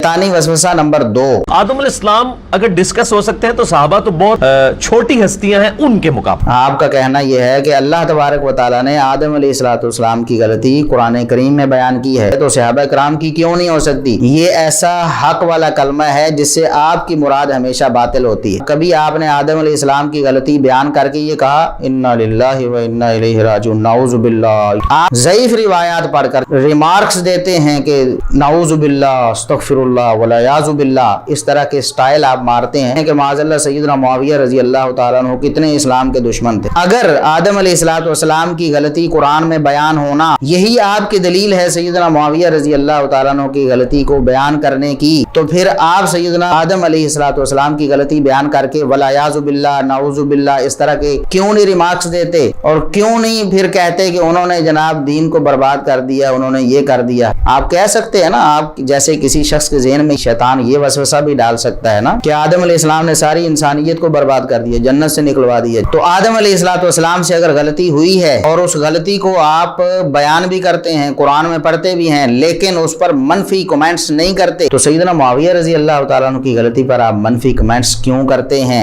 शैतानी वसवसा नंबर 2। आदम अलैहिस्सलाम अगर डिस्कस हो सकते हैं तो सहाबा तो बहुत छोटी हस्तियां हैं उनके मुकाबले। आपका कहना यह है कि अल्लाह तबारक व तआला ने आदम अलैहिस्सलाम की गलती कुरान करीम में बयान की है, तो सहाबा किराम की क्यों नहीं हो सकती? ये ऐसा हक वाला कलमा है जिससे आपकी मुराद हमेशा बातिल होती है। कभी आपने आदम अलैहिस्सलाम की गलती बयान करके ये कहा इन्ना लिल्लाहि व इन्ना इलैहि राजिऊन, नाउज़ु बिल्लाह। आप ज़ईफ रिवायात पढ़कर रिमार्क्स देते हैं कि नाउज़ु बिल्लाह, अस्तगफिरुल्लाह वला याज़ु बिल्लाह, इस तरह के स्टाइल आप मारते हैं कि माज़अल्लाह सय्यदना मुआविया रज़ी अल्लाह तआला अन्हु कितने इस्लाम के दुश्मन थे। अगर आदम अलैहिस्सलाम की गलती कुरान में बयान होना यही आपकी दलील है सय्यदना मुआविया रज़ी अल्लाह तआला अन्हु की गलती को बयान करने की, तो फिर आप सय्यदना आदम अलैहिस्सलाम की गलती बयान करके वला याज़ु बिल्लाह, नाउज़ु बिल्लाह इस तरह के क्यों नहीं रिमार्क्स देते? और क्यों नहीं फिर कहते कि उन्होंने जनाब दीन को बर्बाद कर दिया, उन्होंने ये कर दिया? आप कह सकते हैं ना, आप जैसे किसी शख्स के ज़हन में शैतान ये वसवसा भी डाल सकता है ना कि आदम अलैहिस्सलाम ने सारी इंसानियत को बर्बाद कर दिया, जन्नत से निकलवा दिया। तो आदम अलैहिस्सलाम से अगर गलती हुई है और उस गलती को आप बयान भी करते हैं, कुरान में पढ़ते भी हैं, लेकिन उस पर मनफी कमेंट्स नहीं करते, तो सय्यदना मुआविया रज़ी अल्लाह तआला अन्हु की गलती पर आप मनफी कमेंट्स क्यों करते हैं?